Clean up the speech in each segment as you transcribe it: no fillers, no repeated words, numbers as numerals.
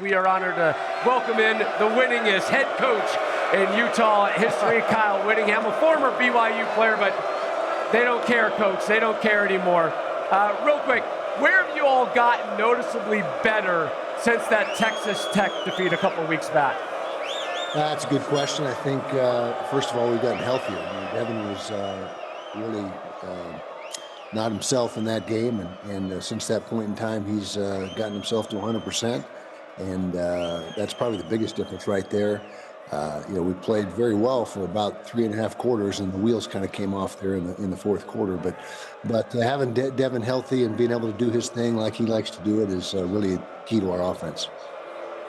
we are honored to welcome in the winningest head coach in Utah history, Kyle Whittingham, a former BYU player, but they don't care, Coach. They don't care anymore. Real quick, where have you all gotten noticeably better since that Texas Tech defeat a couple of weeks back? That's a good question. I think, first of all, we've gotten healthier. I mean, Devin was really not himself in that game, and since that point in time, he's gotten himself to 100%, and that's probably the biggest difference right there. We played very well for about 3.5 quarters, and the wheels kind of came off there in the fourth quarter. But having Devin healthy and being able to do his thing like he likes to do it is really key to our offense.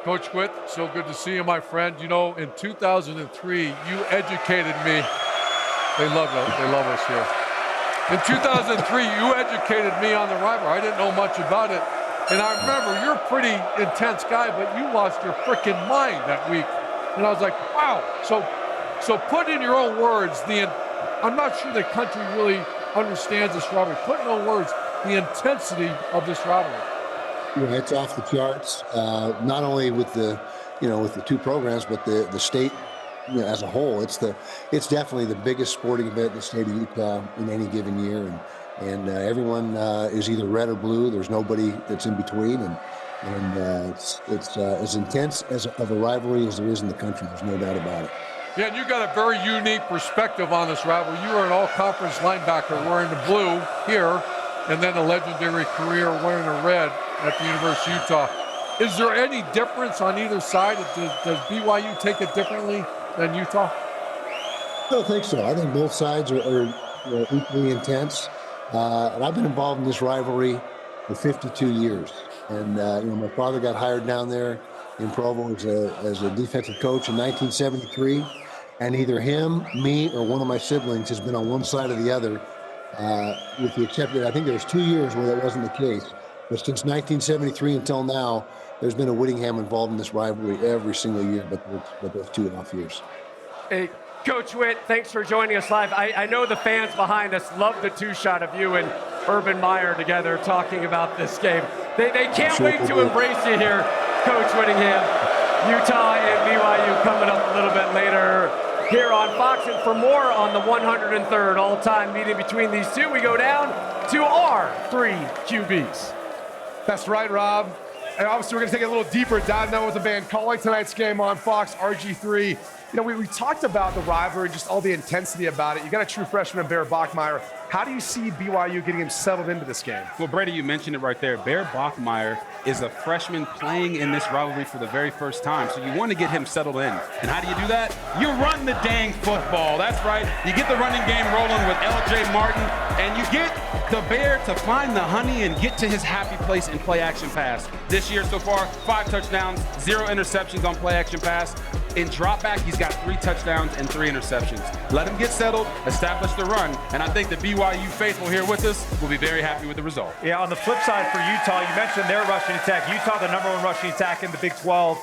Coach Whit, so good to see you, my friend. You know, in 2003, you educated me. They love us here. In 2003, you educated me on the rivalry. I didn't know much about it. And I remember you're a pretty intense guy, but you lost your freaking mind that week. And I was like, wow. So put in your own words, I'm not sure the country really understands this rivalry. Put in your own words the intensity of this rivalry. Yeah, it's off the charts. Not only with the two programs, but the state, as a whole. It's definitely the biggest sporting event in the state of Utah in any given year, and everyone is either red or blue. There's nobody that's in between, and it's as intense of a rivalry as there is in the country. There's no doubt about it. Yeah, and you got a very unique perspective on this rivalry. You were an all-conference linebacker wearing the blue here, and then a legendary career wearing the red at the University of Utah. Is there any difference on either side? Does BYU take it differently than Utah? I don't think so. I think both sides are equally intense. And I've been involved in this rivalry for 52 years. And my father got hired down there in Provo as a defensive coach in 1973. And either him, me, or one of my siblings has been on one side or the other, with the exception, I think there was 2 years where that wasn't the case. But since 1973 until now, there's been a Whittingham involved in this rivalry every single year, but those 2.5 years. Hey, Coach Whit, thanks for joining us live. I know the fans behind us love the two-shot of you and Urban Meyer together talking about this game. They can't wait to embrace you here, Coach Whittingham. Utah and BYU coming up a little bit later here on Fox. And for more on the 103rd all-time meeting between these two, we go down to our 3 QBs. That's right, Rob. And obviously, we're going to take a little deeper dive now with the band calling tonight's game on Fox, RG3. We talked about the rivalry, just all the intensity about it. You got a true freshman, Bear Bachmeier. How do you see BYU getting him settled into this game? Well, Brady, you mentioned it right there. Bear Bachmeier is a freshman playing in this rivalry for the very first time, so you want to get him settled in. And how do you do that? You run the dang football. That's right. You get the running game rolling with L.J. Martin, and you get the Bear to find the honey and get to his happy place in play-action pass. This year so far, 5 touchdowns, 0 interceptions on play-action pass. In drop back, he's got 3 touchdowns and 3 interceptions. Let him get settled, establish the run, and I think the BYU faithful here with us will be very happy with the result. Yeah, on the flip side for Utah, you mentioned their rushing attack. Utah, the #1 rushing attack in the Big 12.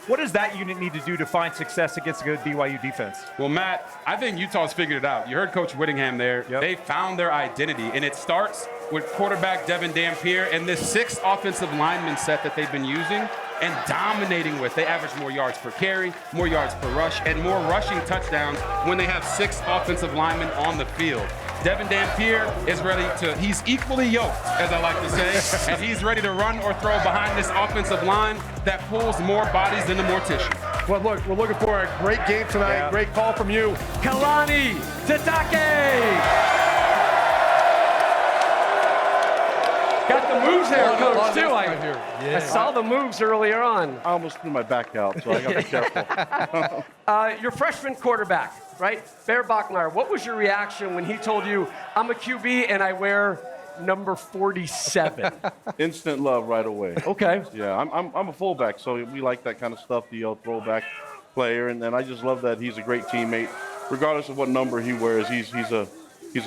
What does that unit need to do to find success against a good BYU defense? Well, Matt, I think Utah's figured it out. You heard Coach Whittingham there. Yep. They found their identity, and it starts with quarterback Devin Dampier and this 6 offensive lineman set that they've been using and dominating with. They average more yards per carry, more yards per rush, and more rushing touchdowns when they have 6 offensive linemen on the field. Devin Dampier is ready he's equally yoked, as I like to say, and he's ready to run or throw behind this offensive line that pulls more bodies into more tissue. Well, look, we're looking for a great game tonight. Yeah. Great call from you. Kalani Sitake! Got the moves there, Coach, too. I saw the moves earlier on. I almost threw my back out, so I got to be careful. Your freshman quarterback, right? Bear Bachmeier, what was your reaction when he told you, I'm a QB and I wear number 47? Instant love right away. Okay. Yeah, I'm a fullback, so we like that kind of stuff, the throwback player, and I just love that he's a great teammate. Regardless of what number he wears, he's a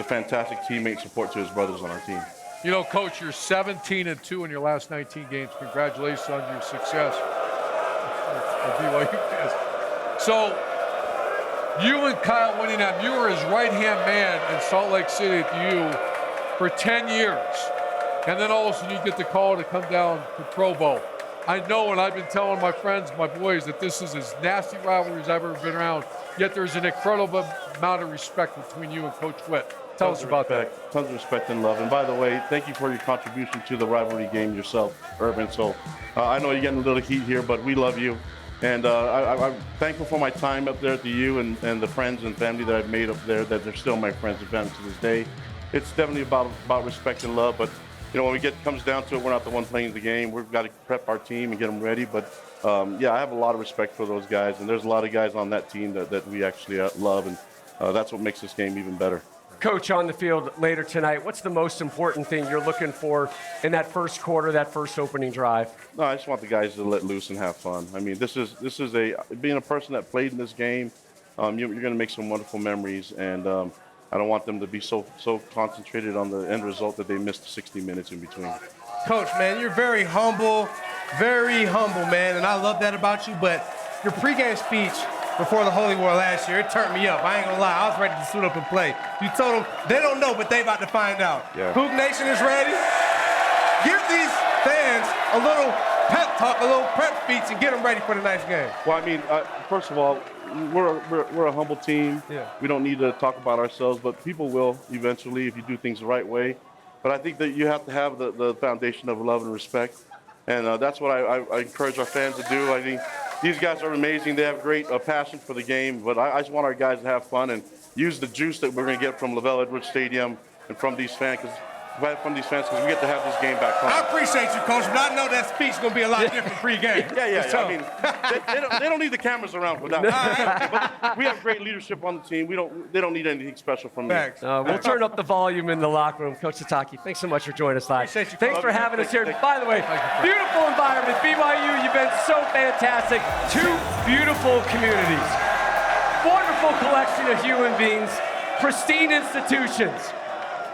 fantastic teammate, support to his brothers on our team. You know, Coach, you're 17-2 in your last 19 games. Congratulations on your success. So, you and Kyle Whittingham, you were his right-hand man in Salt Lake City at the U for 10 years. And then all of a sudden you get the call to come down to Provo. I know, and I've been telling my friends, my boys, that this is as nasty rivalry as I've ever been around. Yet there's an incredible amount of respect between you and Coach Whitt. Tell us about that. Tons of respect and love. And by the way, thank you for your contribution to the rivalry game yourself, Urban. So I know you're getting a little heat here, but we love you. And I'm thankful for my time up there at the U and the friends and family that I've made up there, that they're still my friends and family to this day. It's definitely about respect and love, but when it comes down to it, we're not the one playing the game. We've got to prep our team and get them ready. But yeah, I have a lot of respect for those guys, and there's a lot of guys on that team that we actually love, and that's what makes this game even better. Coach, on the field later tonight, what's the most important thing you're looking for in that first quarter, that first opening drive? No, I just want the guys to let loose and have fun. I mean, this is being a person that played in this game, you're going to make some wonderful memories, and I don't want them to be so concentrated on the end result that they missed 60 minutes in between. Coach, man, you're very humble, man, and I love that about you, but your pregame speech before the Holy War last year, it turned me up. I ain't gonna lie, I was ready to suit up and play. You told them they don't know, but they about to find out. Yeah. Coug Nation is ready. Give these fans a little pep talk, a little prep speech, and get them ready for the next game. Well, I mean, first of all, we're a humble team. Yeah. We don't need to talk about ourselves, but people will eventually if you do things the right way. But I think that you have to have the foundation of love and respect, and that's what I encourage our fans to do. I think these guys are amazing. They have great passion for the game, but I just want our guys to have fun and use the juice that we're going to get from LaVell Edwards Stadium and from these fans, because we get to have this game back home. I appreciate you, Coach, but I know that speech is going to be a lot different pre-game. Yeah. So. I mean, they don't need the cameras around for that. But we have great leadership on the team. They don't need anything special from me. We'll turn up the volume in the locker room. Coach Sitake, thanks so much for joining us live. Appreciate you, Thanks Coach. for having us here. By the way, beautiful environment. BYU, you've been so fantastic. Two beautiful communities. Wonderful collection of human beings. Pristine institutions.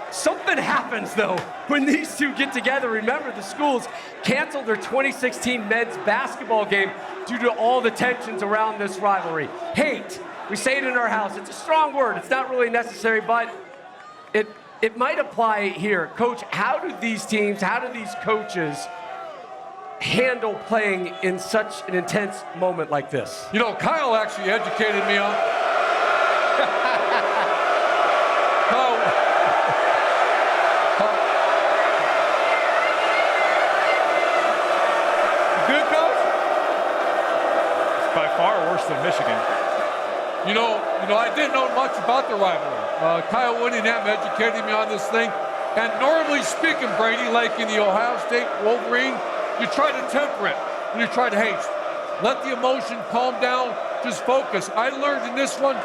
Something happens, though, when these two get together. Remember, the schools canceled their 2016 men's basketball game due to all the tensions around this rivalry. Hate, we say it in our house. It's a strong word. It's not really necessary, but it might apply here. Coach, how do these teams, how do these coaches handle playing in such an intense moment like this? Kyle actually educated me on... Far worse than Michigan. I didn't know much about the rivalry. Kyle Whittingham educated me on this thing. And normally speaking, Brady, like in the Ohio State Wolverine, you try to temper it and you try to haste. Let the emotion calm down. Just focus. I learned in this one,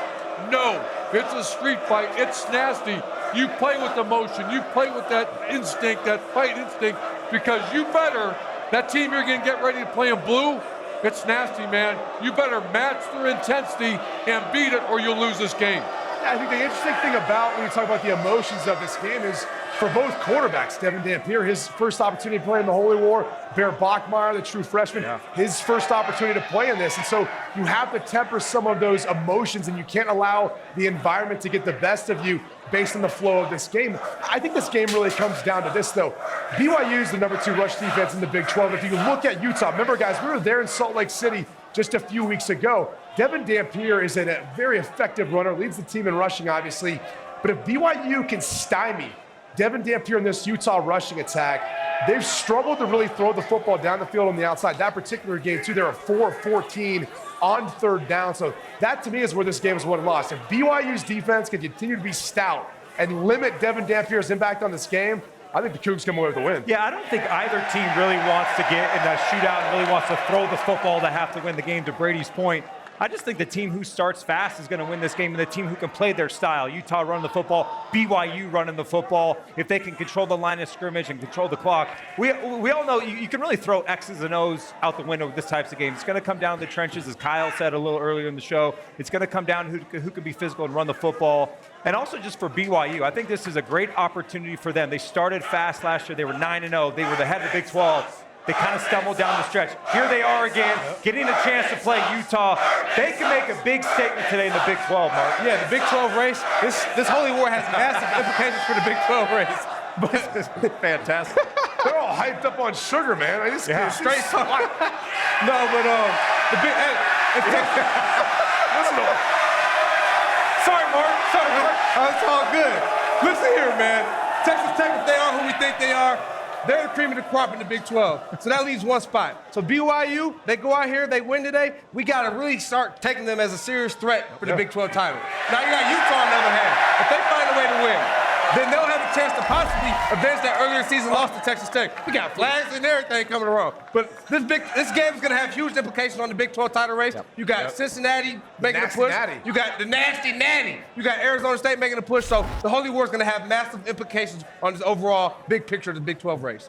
no, it's a street fight. It's nasty. You play with emotion. You play with that instinct, that fight instinct, because you better, that team you're going to get ready to play in blue, it's nasty, man. You better match their intensity and beat it, or you'll lose this game. I think the interesting thing about when you talk about the emotions of this game is for both quarterbacks, Devin Dampier, his first opportunity to play in the Holy War, Bear Bachmeier, the true freshman, his first opportunity to play in this. And so you have to temper some of those emotions, and you can't allow the environment to get the best of you based on the flow of this game. I think this game really comes down to this, though. BYU is the #2 rush defense in the Big 12. If you look at Utah, remember, guys, we were there in Salt Lake City just a few weeks ago. Devin Dampier is a very effective runner, leads the team in rushing, obviously. But if BYU can stymie Devin Dampier in this Utah rushing attack, they've struggled to really throw the football down the field on the outside. That particular game, too, they were 4 of 14 on third down. So that, to me, is where this game is won and lost. If BYU's defense can continue to be stout and limit Devin Dampier's impact on this game, I think the Cougs come away with the win. Yeah, I don't think either team really wants to get in a shootout and really wants to throw the football to have to win the game, to Brady's point. I just think the team who starts fast is going to win this game, and the team who can play their style. Utah running the football, BYU running the football. If they can control the line of scrimmage and control the clock, we all know you can really throw X's and O's out the window with this types of games. It's going to come down to the trenches, as Kyle said a little earlier in the show. It's going to come down to who can be physical and run the football. And also just for BYU, I think this is a great opportunity for them. They started fast last year. They were 9-0. They were the head of the Big 12. They kind of stumbled down the stretch. Here they are again, getting a chance to play Utah. They can make a big statement today in the Big 12, Mark. Yeah, the Big 12 race, this Holy War has massive implications for the Big 12 race. But fantastic. They're all all hyped up on sugar, man. I just straight swat. No, but the big. Listen to him. Sorry, Mark. It's all good. Listen here, man. Texas Tech, if they are who we think they are, they're the cream of the crop in the Big 12. So that leaves one spot. So BYU, they go out here, they win today. We got to really start taking them as a serious threat for the Big 12 title. Now you got Utah on the other hand. If they find a way to win, then they'll have a chance to possibly avenge that earlier season loss to Texas Tech. We got flags and everything coming around. But this game is going to have huge implications on the Big 12 title race. You got Cincinnati making a push. Natty. You got the nasty natty. You got Arizona State making a push. So the Holy War is going to have massive implications on this overall big picture of the Big 12 race.